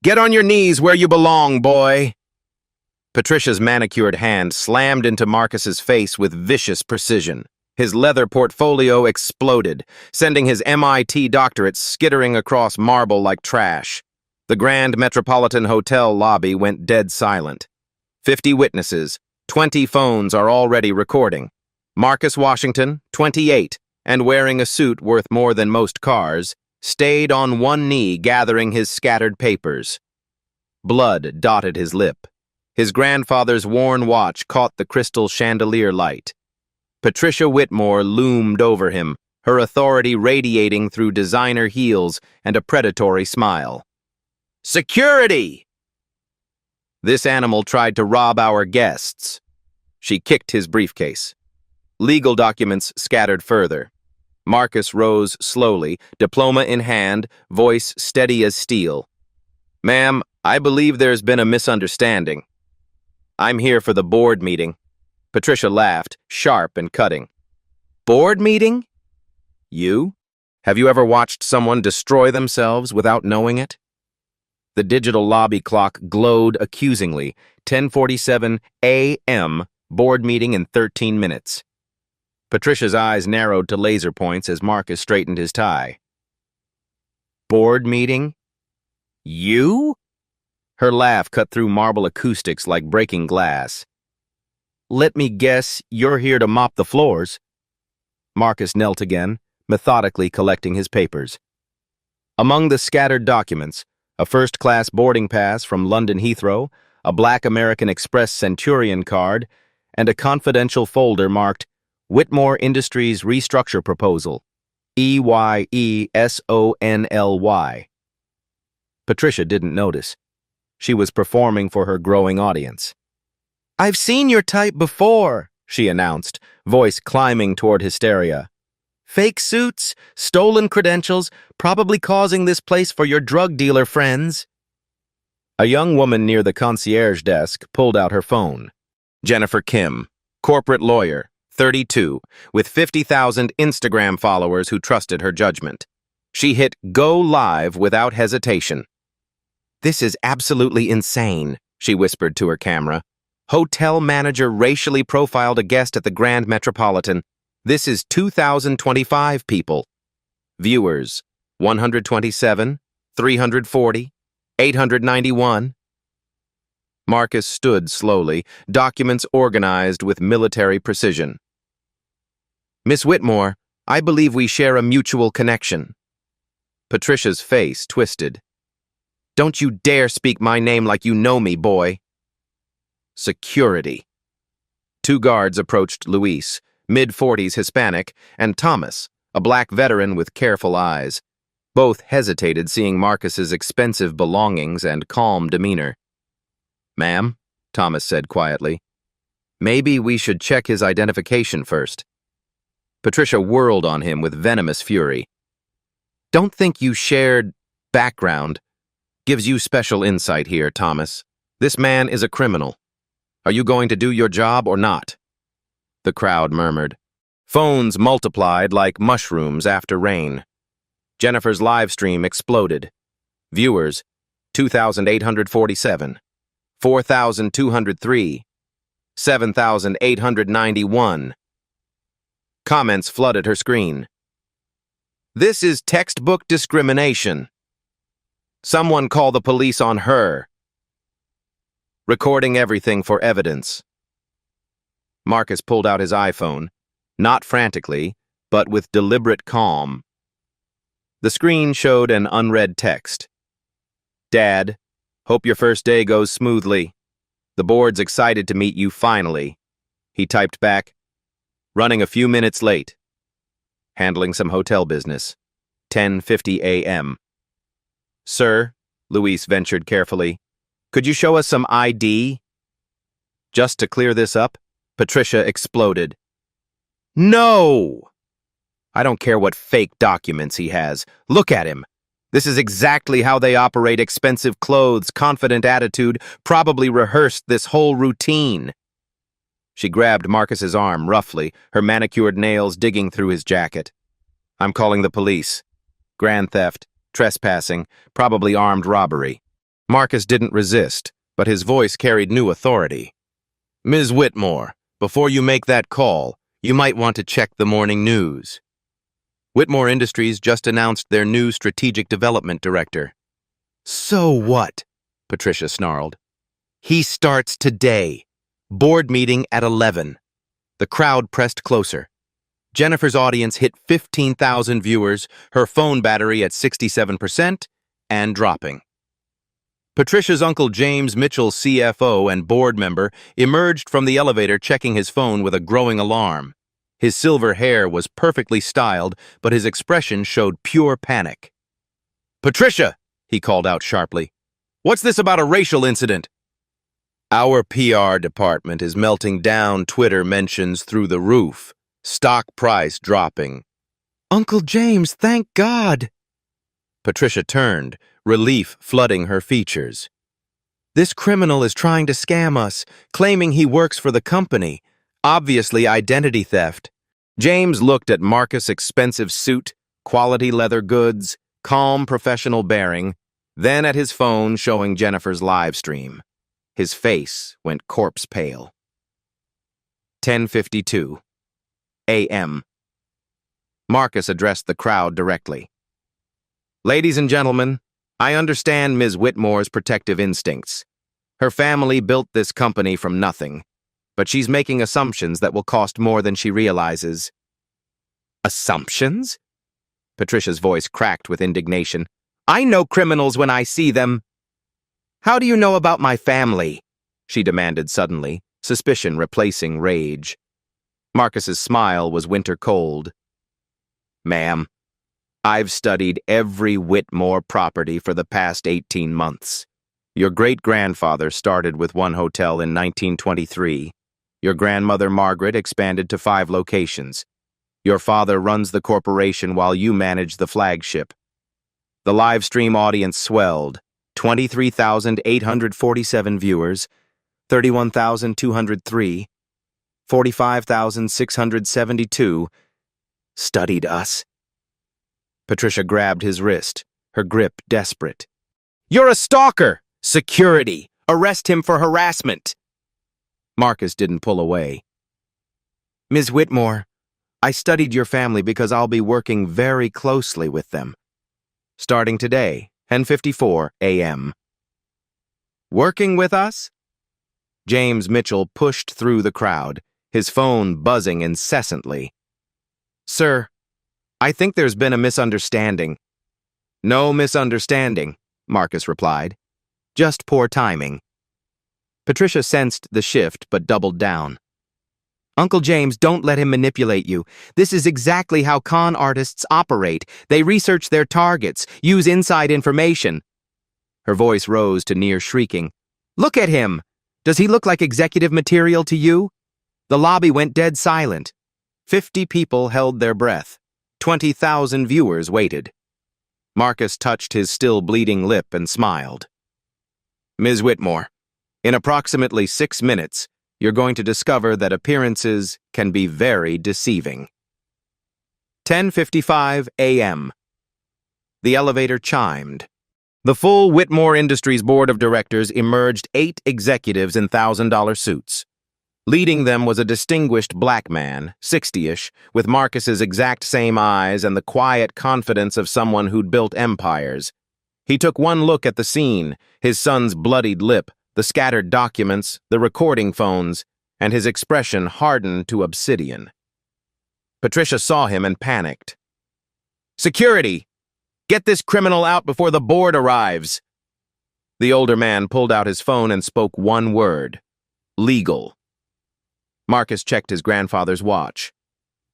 Get on your knees where you belong, boy. Patricia's manicured hand slammed into Marcus's face with vicious precision. His leather portfolio exploded, sending his MIT doctorate skittering across marble like trash. The Grand Metropolitan Hotel lobby went dead silent. 50 witnesses, 20 phones are already recording. Marcus Washington, 28, and wearing a suit worth more than most cars, stayed on one knee gathering his scattered papers. Blood dotted his lip. His grandfather's worn watch caught the crystal chandelier light. Patricia Whitmore loomed over him, her authority radiating through designer heels and a predatory smile. "Security!" "This animal tried to rob our guests." She kicked his briefcase. Legal documents scattered further. Marcus rose slowly, diploma in hand, voice steady as steel. "Ma'am, I believe there's been a misunderstanding. I'm here for the board meeting." Patricia laughed, sharp and cutting. "Board meeting? You? Have you ever watched someone destroy themselves without knowing it?" The digital lobby clock glowed accusingly. 10:47 a.m., board meeting in 13 minutes. Patricia's eyes narrowed to laser points as Marcus straightened his tie. "Board meeting? You?" Her laugh cut through marble acoustics like breaking glass. "Let me guess, you're here to mop the floors." Marcus knelt again, methodically collecting his papers. Among the scattered documents, a first-class boarding pass from London Heathrow, a black American Express Centurion card, and a confidential folder marked Whitmore Industries Restructure Proposal, EYESONLY. Patricia didn't notice. She was performing for her growing audience. "I've seen your type before," she announced, voice climbing toward hysteria. "Fake suits, stolen credentials, probably causing this place for your drug dealer friends." A young woman near the concierge desk pulled out her phone. Jennifer Kim, corporate lawyer, 32, with 50,000 Instagram followers who trusted her judgment. She hit go live without hesitation. "This is absolutely insane," she whispered to her camera. "Hotel manager racially profiled a guest at the Grand Metropolitan. This is 2025 people." Viewers, 127, 340, 891. Marcus stood slowly, documents organized with military precision. "Miss Whitmore, I believe we share a mutual connection." Patricia's face twisted. "Don't you dare speak my name like you know me, boy." Security. 2 guards approached Luis, mid-40s Hispanic, and Thomas, a black veteran with careful eyes. Both hesitated seeing Marcus's expensive belongings and calm demeanor. "Ma'am," Thomas said quietly, "maybe we should check his identification first." Patricia whirled on him with venomous fury. "Don't think you shared background gives you special insight here, Thomas. This man is a criminal. Are you going to do your job or not?" The crowd murmured. Phones multiplied like mushrooms after rain. Jennifer's live stream exploded. Viewers, 2,847, 4,203, 7,891. Comments flooded her screen. "This is textbook discrimination. Someone call the police on her." "Recording everything for evidence." Marcus pulled out his iPhone, not frantically, but with deliberate calm. The screen showed an unread text. "Dad, hope your first day goes smoothly. The board's excited to meet you finally." He typed back, "Running a few minutes late. Handling some hotel business. 10:50 a.m. "Sir," Luis ventured carefully, "could you show us some ID?" "Just to clear this up," Patricia exploded. "No! I don't care what fake documents he has. Look at him. This is exactly how they operate. Expensive clothes, confident attitude, probably rehearsed this whole routine." She grabbed Marcus's arm roughly, her manicured nails digging through his jacket. "I'm calling the police. Grand theft, trespassing, probably armed robbery." Marcus didn't resist, but his voice carried new authority. "Ms. Whitmore, before you make that call, you might want to check the morning news." Whitmore Industries just announced their new strategic development director. "So what?" Patricia snarled. "He starts today. Board meeting at 11. The crowd pressed closer. Jennifer's audience hit 15,000 viewers, her phone battery at 67% and dropping. Patricia's Uncle James Mitchell, CFO and board member, emerged from the elevator checking his phone with a growing alarm. His silver hair was perfectly styled, but his expression showed pure panic. "Patricia!" he called out sharply. "What's this about a racial incident?" "Our PR department is melting down Twitter mentions through the roof. Stock price dropping." "Uncle James, thank God!" Patricia turned, relief flooding her features. "This criminal is trying to scam us, claiming he works for the company. Obviously identity theft." James looked at Marcus' expensive suit, quality leather goods, calm professional bearing, then at his phone showing Jennifer's live stream. His face went corpse pale. 10:52 a.m. Marcus addressed the crowd directly. "Ladies and gentlemen, I understand Ms. Whitmore's protective instincts. Her family built this company from nothing, but she's making assumptions that will cost more than she realizes." "Assumptions?" Patricia's voice cracked with indignation. "I know criminals when I see them." "How do you know about my family?" she demanded suddenly, suspicion replacing rage. Marcus's smile was winter cold. "Ma'am, I've studied every Whitmore property for the past 18 months. Your great-grandfather started with one hotel in 1923. Your grandmother Margaret expanded to 5 locations. Your father runs the corporation while you manage the flagship." The live stream audience swelled. 23,847 viewers, 31,203, 45,672. "Studied us." Patricia grabbed his wrist, her grip desperate. "You're a stalker! Security! Arrest him for harassment!" Marcus didn't pull away. "Ms. Whitmore, I studied your family because I'll be working very closely with them. Starting today, 10:54 a.m. "Working with us?" James Mitchell pushed through the crowd, his phone buzzing incessantly. "Sir, I think there's been a misunderstanding." "No misunderstanding," Marcus replied. "Just poor timing." Patricia sensed the shift but doubled down. "Uncle James, don't let him manipulate you. This is exactly how con artists operate. They research their targets, use inside information." Her voice rose to near shrieking. "Look at him! Does he look like executive material to you?" The lobby went dead silent. 50 people held their breath. 20,000 viewers waited. Marcus touched his still bleeding lip and smiled. "Ms. Whitmore, in approximately 6 minutes, you're going to discover that appearances can be very deceiving." 10:55 a.m. The elevator chimed. The full Whitmore Industries Board of Directors emerged 8 executives in $1,000 suits. Leading them was a distinguished black man, 60-ish, with Marcus's exact same eyes and the quiet confidence of someone who'd built empires. He took one look at the scene, his son's bloodied lip, the scattered documents, the recording phones, and his expression hardened to obsidian. Patricia saw him and panicked. "Security! Get this criminal out before the board arrives." The older man pulled out his phone and spoke one word: legal. Marcus checked his grandfather's watch.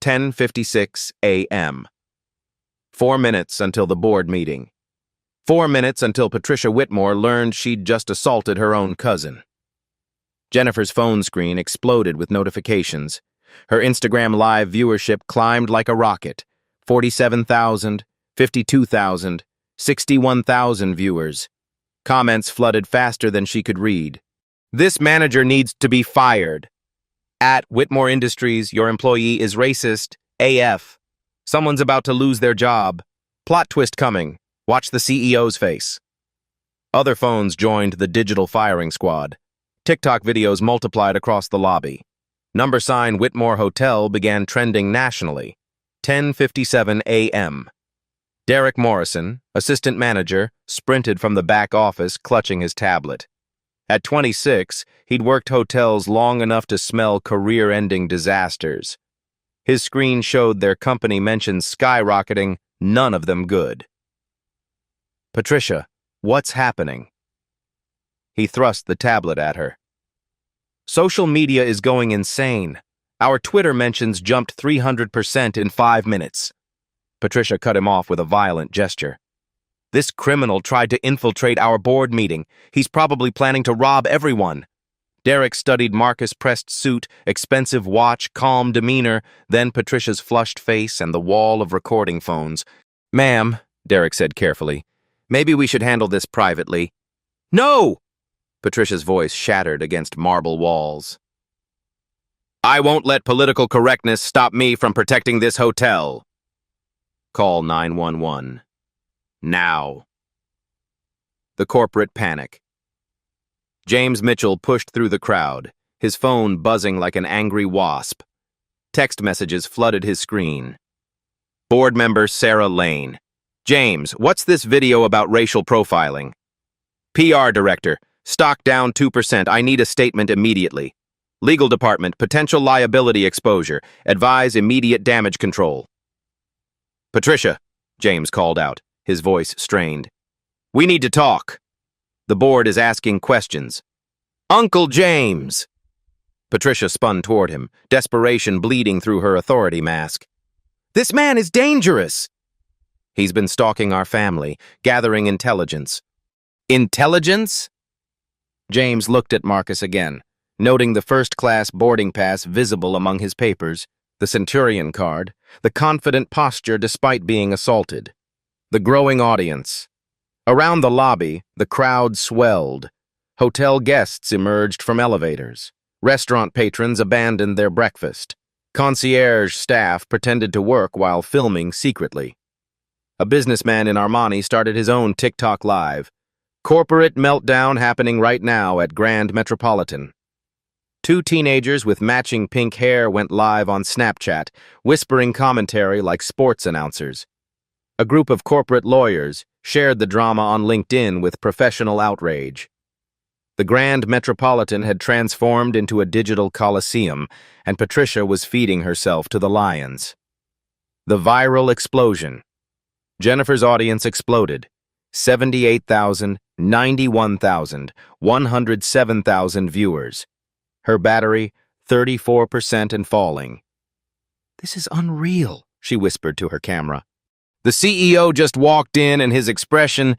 10:56 a.m. 4 minutes until the board meeting. 4 minutes until Patricia Whitmore learned she'd just assaulted her own cousin. Jennifer's phone screen exploded with notifications. Her Instagram Live viewership climbed like a rocket. 47,000, 52,000, 61,000 viewers. Comments flooded faster than she could read. "This manager needs to be fired." "At Whitmore Industries, your employee is racist. AF. Someone's about to lose their job. Plot twist coming. Watch the CEO's face." Other phones joined the digital firing squad. TikTok videos multiplied across the lobby. Number sign Whitmore Hotel began trending nationally. 10:57 a.m. Derek Morrison, assistant manager, sprinted from the back office clutching his tablet. At 26, he'd worked hotels long enough to smell career-ending disasters. His screen showed their company mentions skyrocketing, none of them good. "Patricia, what's happening?" He thrust the tablet at her. "Social media is going insane. Our Twitter mentions jumped 300% in 5 minutes. Patricia cut him off with a violent gesture. "This criminal tried to infiltrate our board meeting. He's probably planning to rob everyone." Derek studied Marcus' pressed suit, expensive watch, calm demeanor, then Patricia's flushed face and the wall of recording phones. "Ma'am," Derek said carefully, "maybe we should handle this privately." "No!" Patricia's voice shattered against marble walls. "I won't let political correctness stop me from protecting this hotel. Call 911. Now." The corporate panic. James Mitchell pushed through the crowd, his phone buzzing like an angry wasp. Text messages flooded his screen. Board member Sarah Lane. "James, what's this video about racial profiling?" "PR director, stock down 2%. I need a statement immediately." "Legal department, potential liability exposure. Advise immediate damage control." "Patricia," James called out, his voice strained. "We need to talk. The board is asking questions." "Uncle James!" Patricia spun toward him, desperation bleeding through her authority mask. "This man is dangerous." "He's been stalking our family, gathering intelligence." "Intelligence?" James looked at Marcus again, noting the first-class boarding pass visible among his papers, the Centurion card, the confident posture despite being assaulted. The growing audience. Around the lobby, the crowd swelled. Hotel guests emerged from elevators. Restaurant patrons abandoned their breakfast. Concierge staff pretended to work while filming secretly. A businessman in Armani started his own TikTok live. Corporate meltdown happening right now at Grand Metropolitan. 2 teenagers with matching pink hair went live on Snapchat, whispering commentary like sports announcers. A group of corporate lawyers shared the drama on LinkedIn with professional outrage. The Grand Metropolitan had transformed into a digital coliseum, and Patricia was feeding herself to the lions. The viral explosion. Jennifer's audience exploded. 78,000, 91,000, 107,000 viewers. Her battery, 34% and falling. "This is unreal," she whispered to her camera. The CEO just walked in and his expression,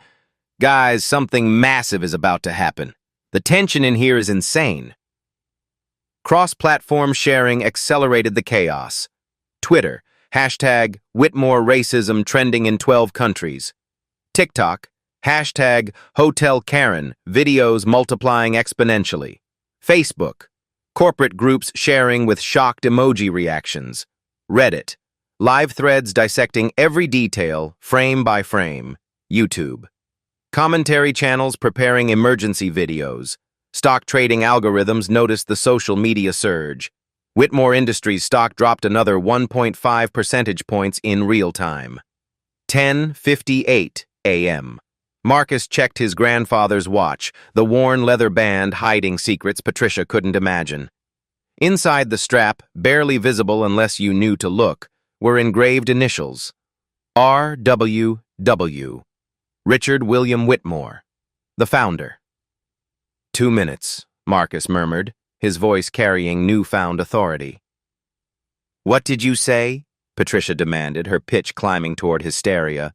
"Guys, something massive is about to happen. The tension in here is insane." Cross-platform sharing accelerated the chaos. Twitter, hashtag Whitmore racism trending in 12 countries. TikTok, hashtag Hotel Karen, videos multiplying exponentially. Facebook, corporate groups sharing with shocked emoji reactions. Reddit, live threads dissecting every detail, frame by frame. YouTube, commentary channels preparing emergency videos. Stock trading algorithms noticed the social media surge. Whitmore Industries stock dropped another 1.5 percentage points in real time. 10:58 a.m. Marcus checked his grandfather's watch, the worn leather band hiding secrets Patricia couldn't imagine. Inside the strap, barely visible unless you knew to look, were engraved initials. R.W.W. Richard William Whitmore, the founder. 2 minutes, Marcus murmured, his voice carrying newfound authority. "What did you say?" Patricia demanded, her pitch climbing toward hysteria.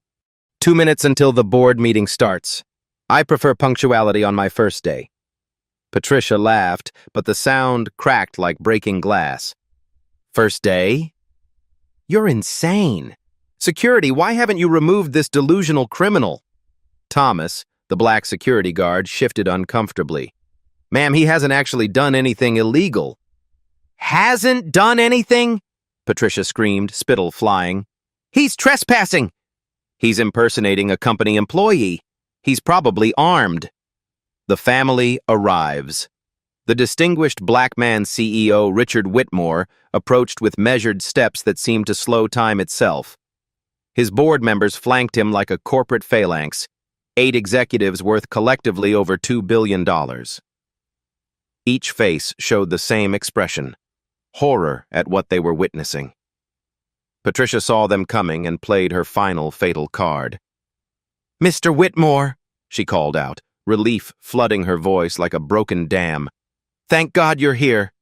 2 minutes until the board meeting starts. I prefer punctuality on my first day." Patricia laughed, but the sound cracked like breaking glass. "First day? You're insane. Security, why haven't you removed this delusional criminal?" Thomas, the black security guard, shifted uncomfortably. "Ma'am, he hasn't actually done anything illegal." "Hasn't done anything?" Patricia screamed, spittle flying. "He's trespassing." "He's impersonating a company employee." He's probably armed. The family arrives. The distinguished black man CEO, Richard Whitmore, approached with measured steps that seemed to slow time itself. His board members flanked him like a corporate phalanx, 8 executives worth collectively over $2 billion. Each face showed the same expression, horror at what they were witnessing. Patricia saw them coming and played her final fatal card. "Mr. Whitmore," she called out, relief flooding her voice like a broken dam. "Thank God you're here.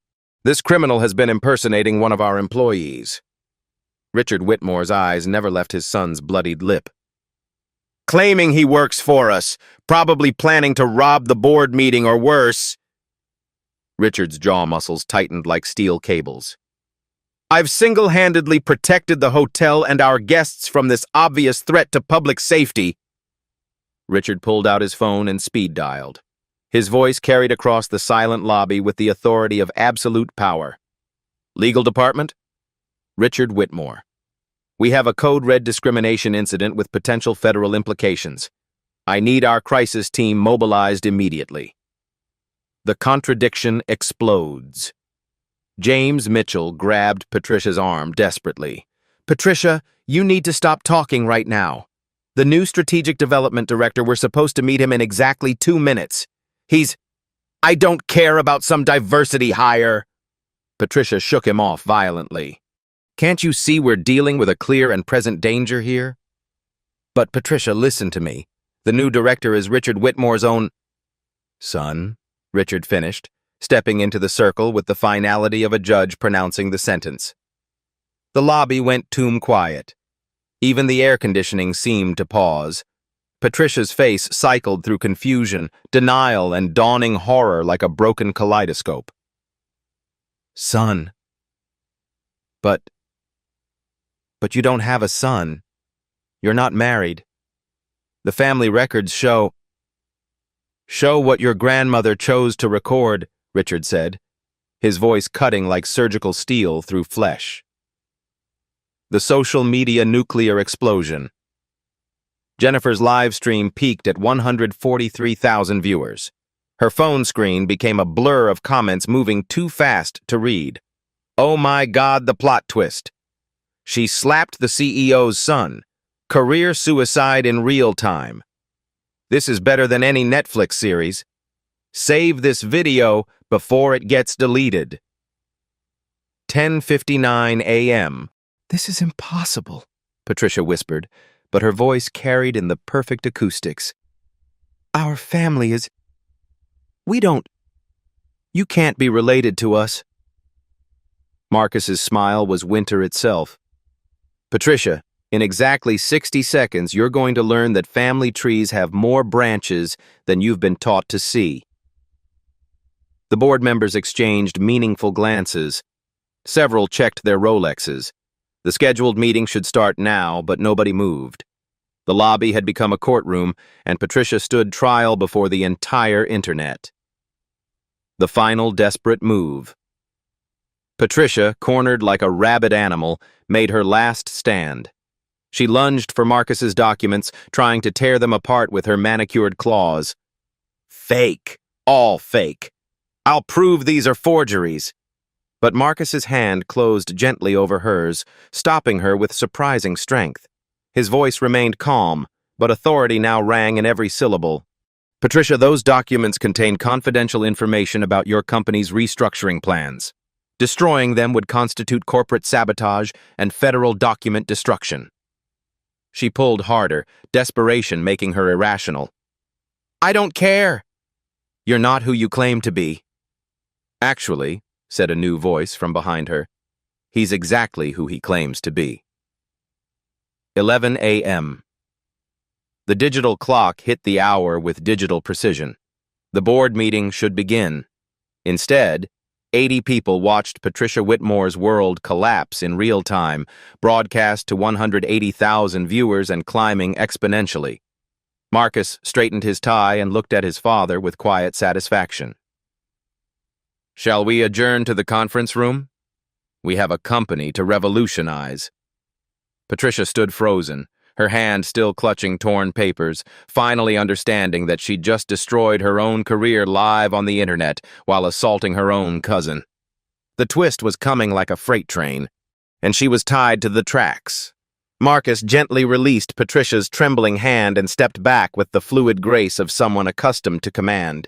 This criminal has been impersonating one of our employees." Richard Whitmore's eyes never left his son's bloodied lip. "Claiming he works for us, probably planning to rob the board meeting or worse." Richard's jaw muscles tightened like steel cables. "I've single-handedly protected the hotel and our guests from this obvious threat to public safety." Richard pulled out his phone and speed-dialed. His voice carried across the silent lobby with the authority of absolute power. "Legal department?" Richard Whitmore. "We have a code-red discrimination incident with potential federal implications. I need our crisis team mobilized immediately." The contradiction explodes. James Mitchell grabbed Patricia's arm desperately. "Patricia, you need to stop talking right now. The new strategic development director, we're supposed to meet him in exactly 2 minutes. I don't care about some diversity hire." Patricia shook him off violently. "Can't you see we're dealing with a clear and present danger here?" "But Patricia, listen to me. The new director is Richard Whitmore's own son," Richard finished, stepping into the circle with the finality of a judge pronouncing the sentence. The lobby went tomb quiet. Even the air conditioning seemed to pause. Patricia's face cycled through confusion, denial, and dawning horror like a broken kaleidoscope. "Son. But you don't have a son. You're not married. The family records show what your grandmother chose to record," Richard said, his voice cutting like surgical steel through flesh. The social media nuclear explosion. Jennifer's live stream peaked at 143,000 viewers. Her phone screen became a blur of comments moving too fast to read. "Oh my God, the plot twist. She slapped the CEO's son. Career suicide in real time. This is better than any Netflix series. Save this video before it gets deleted." 10:59 a.m. "This is impossible," Patricia whispered, but her voice carried in the perfect acoustics. "Our family is... You can't be related to us." Marcus's smile was winter itself. "Patricia, in exactly 60 seconds, you're going to learn that family trees have more branches than you've been taught to see." The board members exchanged meaningful glances. Several checked their Rolexes. The scheduled meeting should start now, but nobody moved. The lobby had become a courtroom, and Patricia stood trial before the entire internet. The final desperate move. Patricia, cornered like a rabid animal, made her last stand. She lunged for Marcus's documents, trying to tear them apart with her manicured claws. "Fake. All fake. I'll prove these are forgeries." But Marcus's hand closed gently over hers, stopping her with surprising strength. His voice remained calm, but authority now rang in every syllable. "Patricia, those documents contain confidential information about your company's restructuring plans. Destroying them would constitute corporate sabotage and federal document destruction." She pulled harder, desperation making her irrational. "I don't care." "You're not who you claim to be." "Actually," said a new voice from behind her, "he's exactly who he claims to be." 11 a.m. The digital clock hit the hour with digital precision. The board meeting should begin. Instead, 80 people watched Patricia Whitmore's world collapse in real time, broadcast to 180,000 viewers and climbing exponentially. Marcus straightened his tie and looked at his father with quiet satisfaction. "Shall we adjourn to the conference room? We have a company to revolutionize." Patricia stood frozen, her hand still clutching torn papers, finally understanding that she'd just destroyed her own career live on the internet while assaulting her own cousin. The twist was coming like a freight train, and she was tied to the tracks. Marcus gently released Patricia's trembling hand and stepped back with the fluid grace of someone accustomed to command.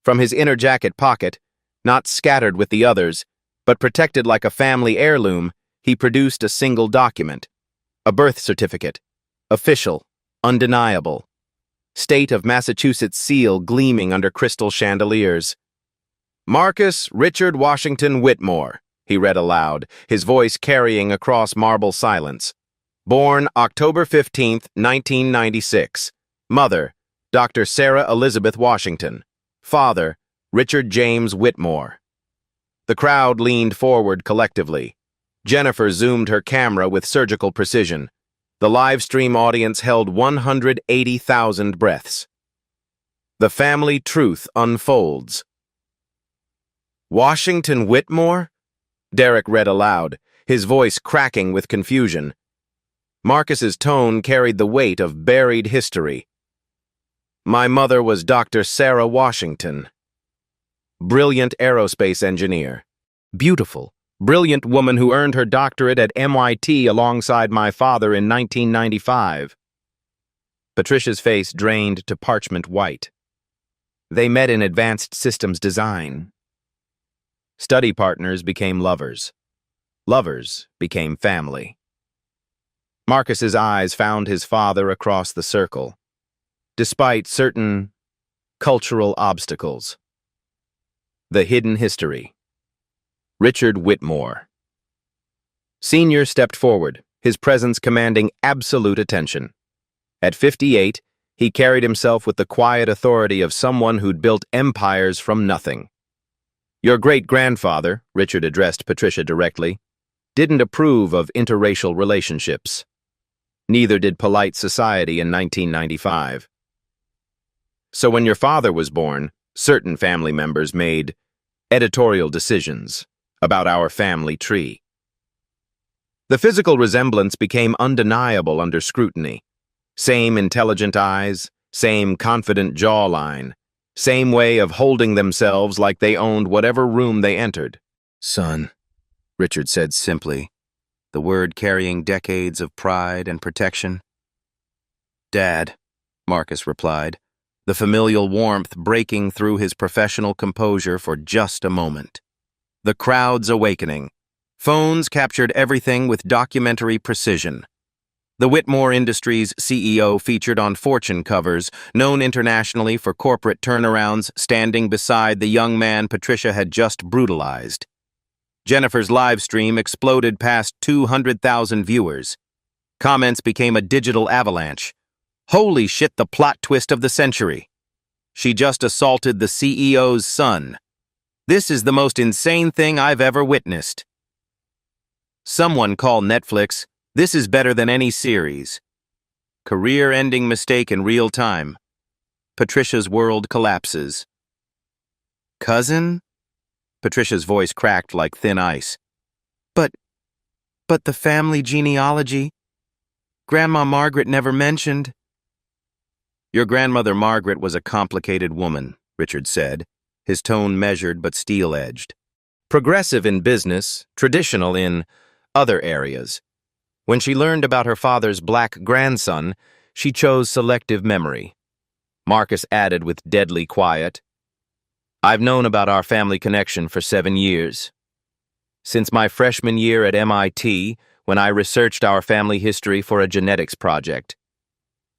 From his inner jacket pocket, not scattered with the others, but protected like a family heirloom, he produced a single document. A birth certificate. Official. Undeniable. State of Massachusetts seal gleaming under crystal chandeliers. Marcus Richard Washington Whitmore, he read aloud, his voice carrying across marble silence. Born October 15th, 1996. Mother, Dr. Sarah Elizabeth Washington. Father, Richard James Whitmore. The crowd leaned forward collectively. Jennifer zoomed her camera with surgical precision. The live stream audience held 180,000 breaths. The family truth unfolds. Washington Whitmore? Derek read aloud, his voice cracking with confusion. Marcus's tone carried the weight of buried history. My mother was Dr. Sarah Washington. Brilliant aerospace engineer. Beautiful, brilliant woman who earned her doctorate at MIT alongside my father in 1995. Patricia's face drained to parchment white. They met in advanced systems design. Study partners became lovers. Lovers became family. Marcus's eyes found his father across the circle, despite certain cultural obstacles. The hidden history. Richard Whitmore. Senior stepped forward, his presence commanding absolute attention. At 58, he carried himself with the quiet authority of someone who'd built empires from nothing. Your great-grandfather, Richard addressed Patricia directly, didn't approve of interracial relationships. Neither did polite society in 1995. So when your father was born, certain family members made editorial decisions about our family tree. The physical resemblance became undeniable under scrutiny. Same intelligent eyes, same confident jawline, same way of holding themselves like they owned whatever room they entered. Son, Richard said simply, the word carrying decades of pride and protection. Dad, Marcus replied, the familial warmth breaking through his professional composure for just a moment. The crowd's awakening. Phones captured everything with documentary precision. The Whitmore Industries CEO featured on Fortune covers, known internationally for corporate turnarounds, standing beside the young man Patricia had just brutalized. Jennifer's live stream exploded past 200,000 viewers. Comments became a digital avalanche. Holy shit, the plot twist of the century. She just assaulted the CEO's son. This is the most insane thing I've ever witnessed. Someone call Netflix. This is better than any series. Career-ending mistake in real time. Patricia's world collapses. Cousin? Patricia's voice cracked like thin ice. But the family genealogy? Grandma Margaret never mentioned. Your grandmother Margaret was a complicated woman, Richard said, his tone measured but steel-edged. Progressive in business, traditional in other areas. When she learned about her father's black grandson, she chose selective memory. Marcus added with deadly quiet, I've known about our family connection for 7 years. Since my freshman year at MIT, when I researched our family history for a genetics project.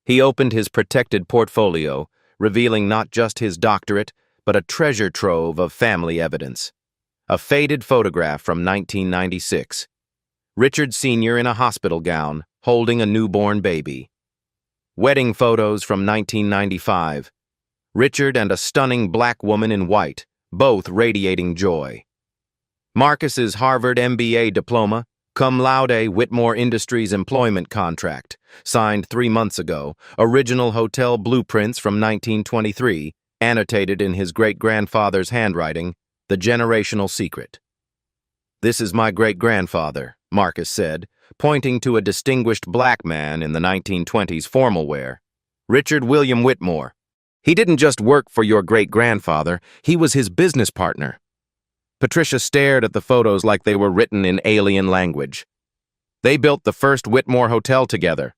He opened his protected portfolio, revealing not just his doctorate, but a treasure trove of family evidence. A faded photograph from 1996. Richard Sr. in a hospital gown, holding a newborn baby. Wedding photos from 1995. Richard and a stunning black woman in white, both radiating joy. Marcus's Harvard MBA diploma, cum laude Whitmore Industries employment contract, signed 3 months ago, original hotel blueprints from 1923, annotated in his great-grandfather's handwriting, the generational secret. This is my great-grandfather, Marcus said, pointing to a distinguished black man in the 1920s formal wear. Richard William Whitmore. He didn't just work for your great-grandfather, he was his business partner. Patricia stared at the photos like they were written in alien language. They built the first Whitmore Hotel together.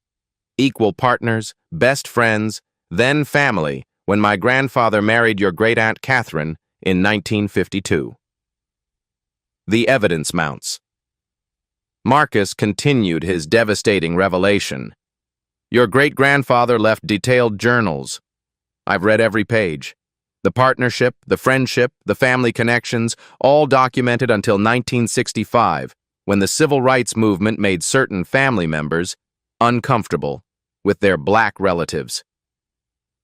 Equal partners, best friends, then family, when my grandfather married your great-aunt Catherine in 1952. The evidence mounts. Marcus continued his devastating revelation. Your great-grandfather left detailed journals. I've read every page. The partnership, the friendship, the family connections, all documented until 1965, when the civil rights movement made certain family members uncomfortable with their black relatives.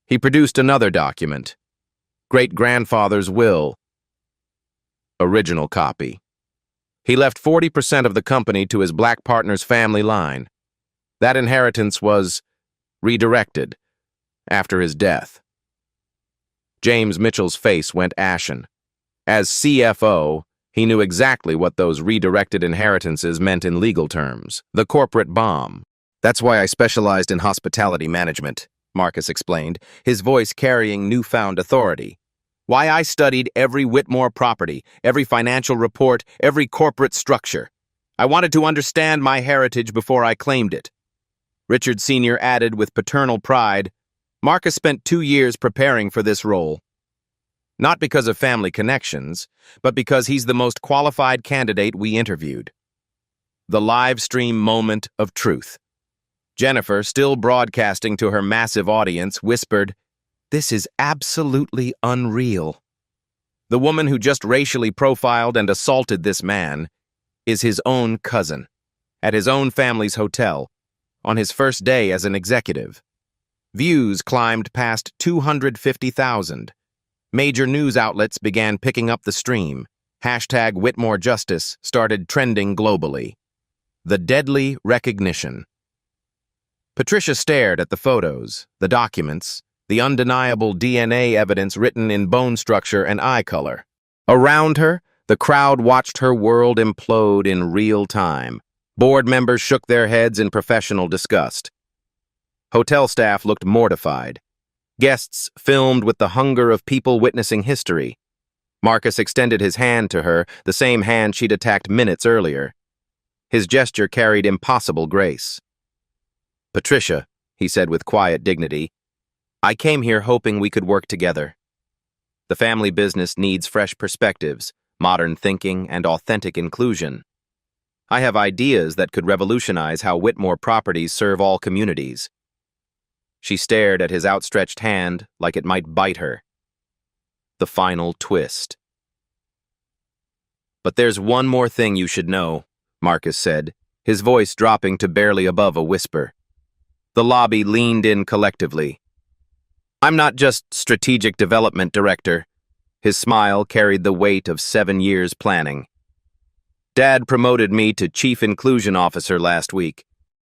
He produced another document, great-grandfather's will, original copy. He left 40% of the company to his black partner's family line. That inheritance was redirected after his death. James Mitchell's face went ashen. As CFO, he knew exactly what those redirected inheritances meant in legal terms. The corporate bomb. That's why I specialized in hospitality management, Marcus explained, his voice carrying newfound authority. Why I studied every Whitmore property, every financial report, every corporate structure. I wanted to understand my heritage before I claimed it. Richard Sr. added with paternal pride, Marcus spent 2 years preparing for this role. Not because of family connections, but because he's the most qualified candidate we interviewed. The live stream moment of truth. Jennifer, still broadcasting to her massive audience, whispered, "This is absolutely unreal." The woman who just racially profiled and assaulted this man is his own cousin, at his own family's hotel, on his first day as an executive. Views climbed past 250,000. Major news outlets began picking up the stream. Hashtag Whitmore Justice started trending globally. The deadly recognition. Patricia stared at the photos, the documents, the undeniable DNA evidence written in bone structure and eye color. Around her, the crowd watched her world implode in real time. Board members shook their heads in professional disgust. Hotel staff looked mortified. Guests filmed with the hunger of people witnessing history. Marcus extended his hand to her, the same hand she'd attacked minutes earlier. His gesture carried impossible grace. "Patricia," he said with quiet dignity, "I came here hoping we could work together. The family business needs fresh perspectives, modern thinking, and authentic inclusion. I have ideas that could revolutionize how Whitmore properties serve all communities." She stared at his outstretched hand like it might bite her. The final twist. "But there's one more thing you should know," Marcus said, his voice dropping to barely above a whisper. The lobby leaned in collectively. "I'm not just strategic development director." His smile carried the weight of 7 years planning. "Dad promoted me to Chief Inclusion Officer last week,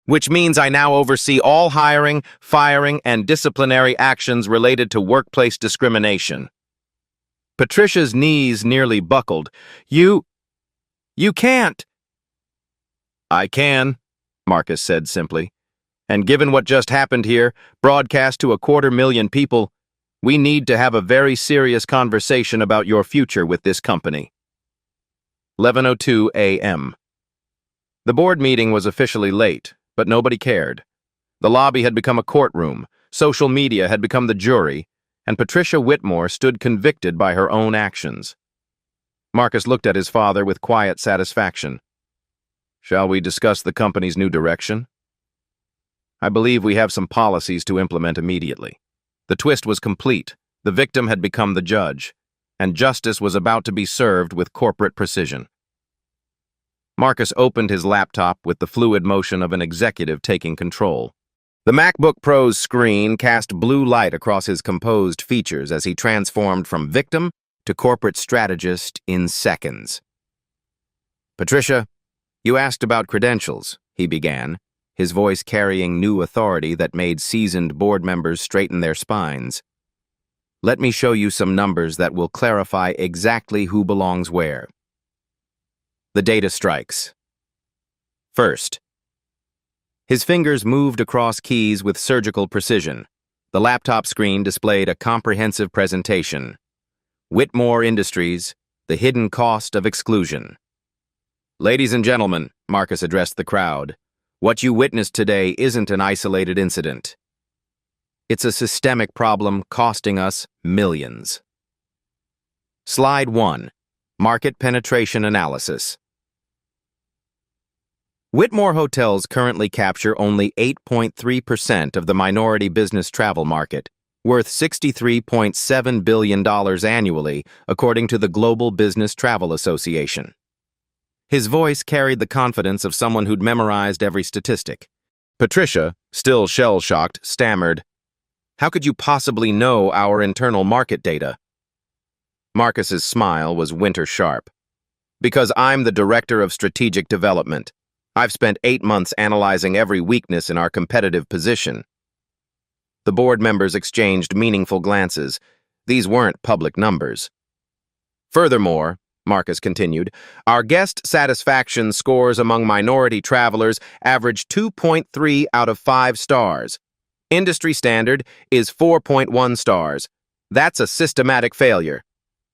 which means I now oversee all hiring, firing, and disciplinary actions related to workplace discrimination." Patricia's knees nearly buckled. You can't." "I can," Marcus said simply. "And given what just happened here, broadcast to 250,000 people, we need to have a very serious conversation about your future with this company." 11:02 a.m. The board meeting was officially late, but nobody cared. The lobby had become a courtroom, social media had become the jury, and Patricia Whitmore stood convicted by her own actions. Marcus looked at his father with quiet satisfaction. "Shall we discuss the company's new direction?" "I believe we have some policies to implement immediately." The twist was complete. The victim had become the judge, and justice was about to be served with corporate precision. Marcus opened his laptop with the fluid motion of an executive taking control. The MacBook Pro's screen cast blue light across his composed features as he transformed from victim to corporate strategist in seconds. "Patricia, you asked about credentials," he began, his voice carrying new authority that made seasoned board members straighten their spines. "Let me show you some numbers that will clarify exactly who belongs where." The data strikes. First, His fingers moved across keys with surgical precision. The laptop screen displayed a comprehensive presentation. Whitmore Industries, the hidden cost of exclusion. Ladies and gentlemen, Marcus addressed the crowd, what you witnessed today isn't an isolated incident. It's a systemic problem costing us millions. Slide 1. Market Penetration Analysis. Whitmore hotels currently capture only 8.3% of the minority business travel market, worth $63.7 billion annually, according to the Global Business Travel Association. His voice carried the confidence of someone who'd memorized every statistic. Patricia, still shell-shocked, stammered, "How could you possibly know our internal market data?" Marcus's smile was winter-sharp. "Because I'm the Director of Strategic Development. I've spent 8 months analyzing every weakness in our competitive position." The board members exchanged meaningful glances. These weren't public numbers. "Furthermore," Marcus continued, "our guest satisfaction scores among minority travelers average 2.3 out of 5 stars. Industry standard is 4.1 stars. That's a systematic failure."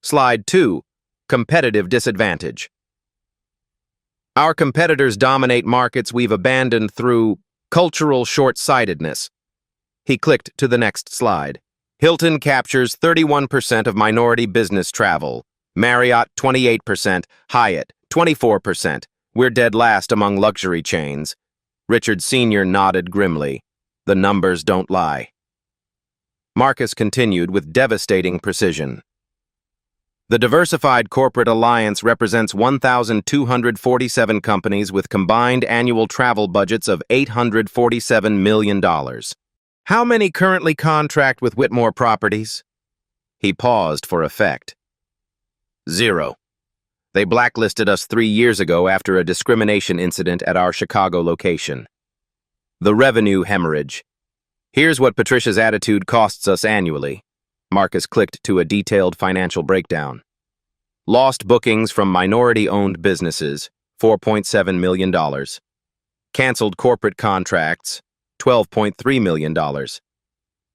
Slide 2. Competitive disadvantage. Our competitors dominate markets we've abandoned through cultural short-sightedness. He clicked to the next slide. Hilton captures 31% of minority business travel. Marriott, 28%. Hyatt, 24%. We're dead last among luxury chains. Richard Sr. nodded grimly. The numbers don't lie. Marcus continued with devastating precision. The Diversified Corporate Alliance represents 1,247 companies with combined annual travel budgets of $847 million. How many currently contract with Whitmore Properties? He paused for effect. 0. They blacklisted us 3 years ago after a discrimination incident at our Chicago location. The revenue hemorrhage. Here's what Patricia's attitude costs us annually. Marcus clicked to a detailed financial breakdown. Lost bookings from minority-owned businesses, $4.7 million. Canceled corporate contracts, $12.3 million.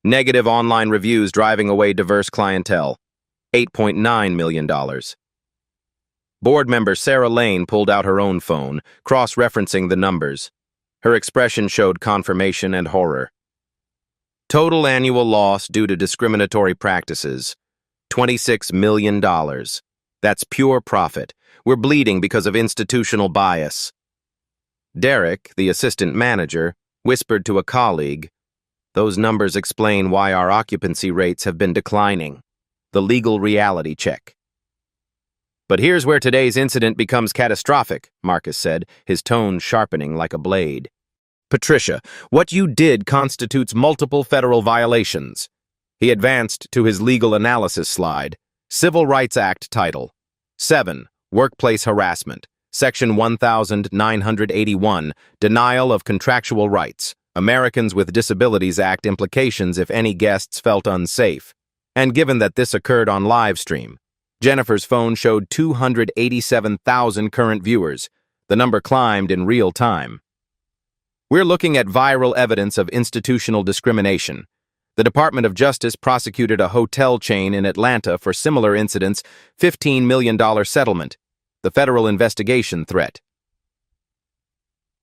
Negative online reviews driving away diverse clientele, $8.9 million. Board member Sarah Lane pulled out her own phone, cross-referencing the numbers. Her expression showed confirmation and horror. Total annual loss due to discriminatory practices, $26 million. That's pure profit. We're bleeding because of institutional bias. Derek, the assistant manager, whispered to a colleague, "Those numbers explain why our occupancy rates have been declining." The legal reality check. "But here's where today's incident becomes catastrophic," Marcus said, his tone sharpening like a blade. "Patricia, what you did constitutes multiple federal violations." He advanced to his legal analysis slide. Civil Rights Act Title 7, Workplace Harassment, Section 1981, Denial of Contractual Rights, Americans with Disabilities Act implications if any guests felt unsafe. And given that this occurred on live stream, Jennifer's phone showed 287,000 current viewers. The number climbed in real time. We're looking at viral evidence of institutional discrimination. The Department of Justice prosecuted a hotel chain in Atlanta for similar incidents, $15 million settlement. The federal investigation threat.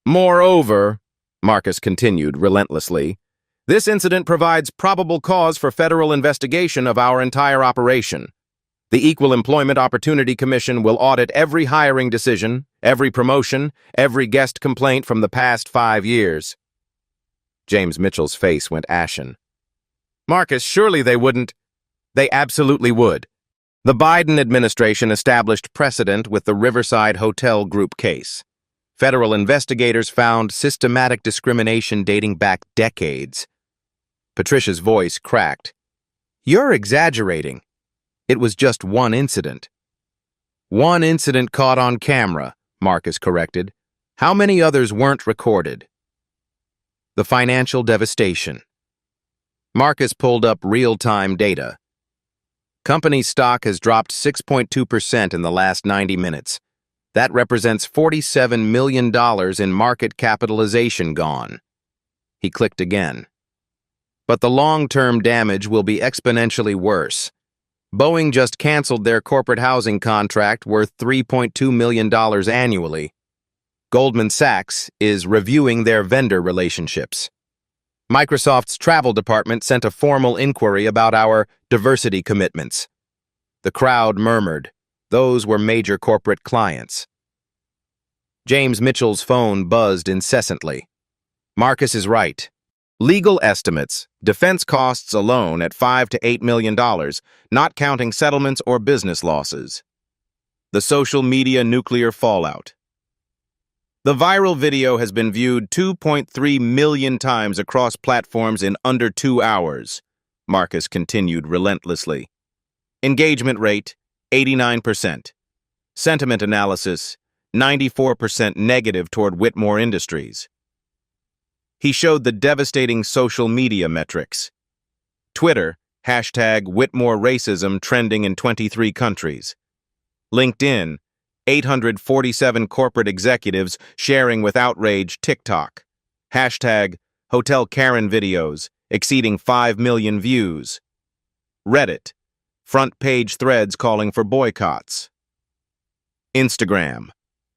Moreover, Marcus continued relentlessly, this incident provides probable cause for federal investigation of our entire operation. The Equal Employment Opportunity Commission will audit every hiring decision, every promotion, every guest complaint from the past 5 years. James Mitchell's face went ashen. Marcus, surely they wouldn't. They absolutely would. The Biden administration established precedent with the Riverside Hotel Group case. Federal investigators found systematic discrimination dating back decades. Patricia's voice cracked. You're exaggerating. It was just one incident. One incident caught on camera, Marcus corrected. How many others weren't recorded? The financial devastation. Marcus pulled up real-time data. Company stock has dropped 6.2% in the last 90 minutes. That represents $47 million in market capitalization gone. He clicked again. But the long-term damage will be exponentially worse. Boeing just canceled their corporate housing contract worth $3.2 million annually. Goldman Sachs is reviewing their vendor relationships. Microsoft's travel department sent a formal inquiry about our diversity commitments. The crowd murmured. Those were major corporate clients. James Mitchell's phone buzzed incessantly. Marcus is right. Legal estimates, defense costs alone at $5 to $8 million, not counting settlements or business losses. The social media nuclear fallout. The viral video has been viewed 2.3 million times across platforms in under 2 hours, Marcus continued relentlessly. Engagement rate, 89%. Sentiment analysis, 94% negative toward Whitmore Industries. He showed the devastating social media metrics. Twitter, #Whitmore Racism trending in 23 countries. LinkedIn, 847 corporate executives sharing with outrage TikTok. #Hotel Karen videos exceeding 5 million views. Reddit, front page threads calling for boycotts. Instagram,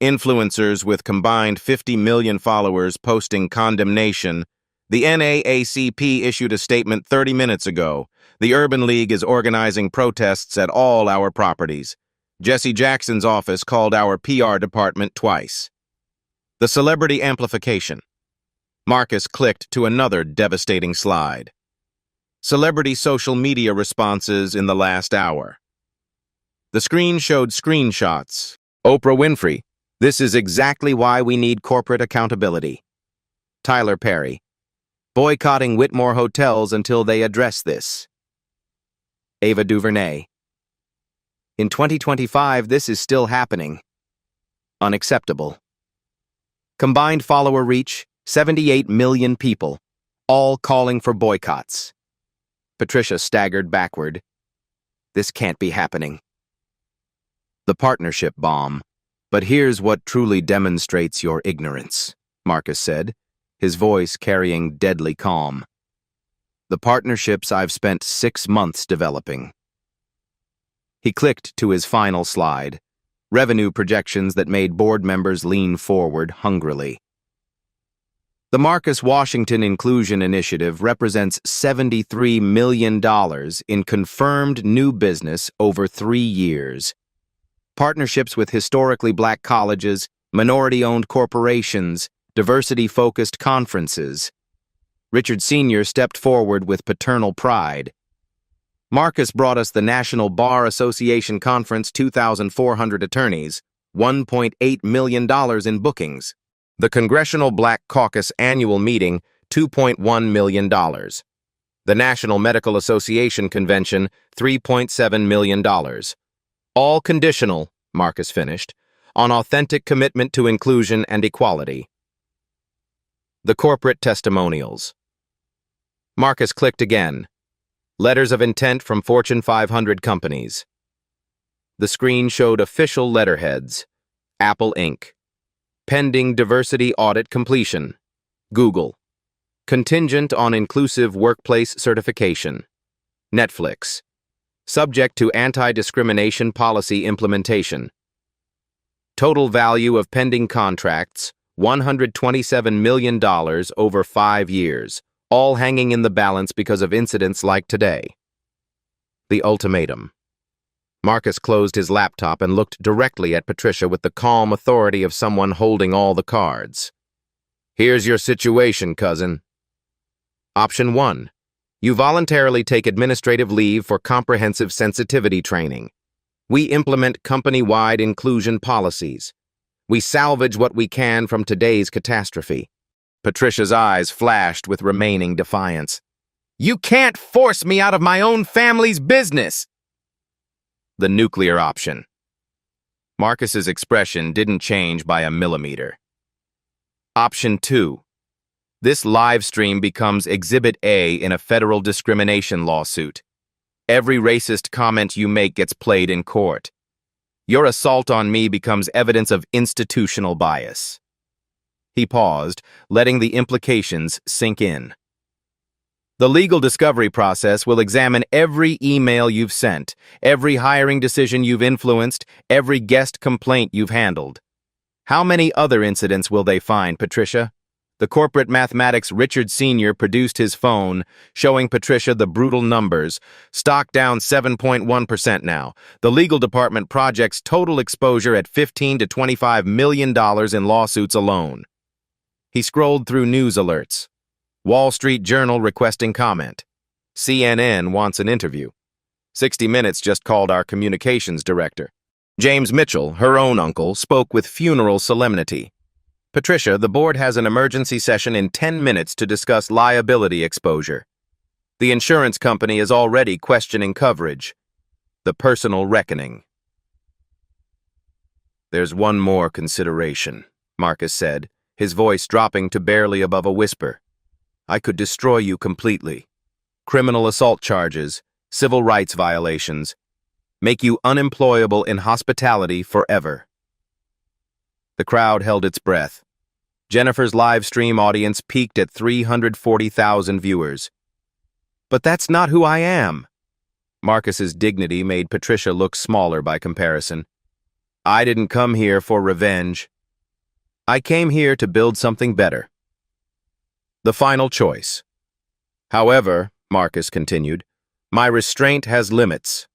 influencers with combined 50 million followers posting condemnation. The NAACP issued a statement 30 minutes ago. The Urban League is organizing protests at all our properties. Jesse Jackson's office called our PR department twice. The celebrity amplification. Marcus clicked to another devastating slide. Celebrity social media responses in the last hour. The screen showed screenshots. Oprah Winfrey, this is exactly why we need corporate accountability. Tyler Perry, boycotting Whitmore hotels until they address this. Ava DuVernay, in 2025, this is still happening. Unacceptable. Combined follower reach, 78 million people, all calling for boycotts. Patricia staggered backward. This can't be happening. The partnership bomb. But here's what truly demonstrates your ignorance, Marcus said, his voice carrying deadly calm. The partnerships I've spent 6 months developing. He clicked to his final slide, revenue projections that made board members lean forward hungrily. The Marcus Washington Inclusion Initiative represents $73 million in confirmed new business over 3 years. Partnerships with historically black colleges, minority-owned corporations, diversity-focused conferences. Richard Sr. stepped forward with paternal pride. Marcus brought us the National Bar Association Conference 2,400 attorneys, $1.8 million in bookings. The Congressional Black Caucus Annual Meeting, $2.1 million. The National Medical Association Convention, $3.7 million. All conditional, Marcus finished, on authentic commitment to inclusion and equality. The corporate testimonials. Marcus clicked again. Letters of intent from Fortune 500 companies. The screen showed official letterheads. Apple Inc. Pending diversity audit completion. Google. Contingent on inclusive workplace certification. Netflix. Subject to anti-discrimination policy implementation. Total value of pending contracts, $127 million over 5 years, all hanging in the balance because of incidents like today. The ultimatum. Marcus closed his laptop and looked directly at Patricia with the calm authority of someone holding all the cards. Here's your situation, cousin. Option 1. You voluntarily take administrative leave for comprehensive sensitivity training. We implement company-wide inclusion policies. We salvage what we can from today's catastrophe. Patricia's eyes flashed with remaining defiance. You can't force me out of my own family's business! The nuclear option. Marcus's expression didn't change by a millimeter. Option 2. This live stream becomes Exhibit A in a federal discrimination lawsuit. Every racist comment you make gets played in court. Your assault on me becomes evidence of institutional bias. He paused, letting the implications sink in. The legal discovery process will examine every email you've sent, every hiring decision you've influenced, every guest complaint you've handled. How many other incidents will they find, Patricia? The corporate mathematics Richard Sr. produced his phone, showing Patricia the brutal numbers. Stock down 7.1% now. The legal department projects total exposure at $15 to $25 million in lawsuits alone. He scrolled through news alerts. Wall Street Journal requesting comment. CNN wants an interview. 60 Minutes just called our communications director. James Mitchell, her own uncle, spoke with funeral solemnity. Patricia, the board has an emergency session in 10 minutes to discuss liability exposure. The insurance company is already questioning coverage. The personal reckoning. There's one more consideration, Marcus said, his voice dropping to barely above a whisper. I could destroy you completely. Criminal assault charges, civil rights violations, make you unemployable in hospitality forever. The crowd held its breath. Jennifer's live stream audience peaked at 340,000 viewers. But that's not who I am. Marcus's dignity made Patricia look smaller by comparison. I didn't come here for revenge. I came here to build something better. The final choice. However, Marcus continued, my restraint has limits.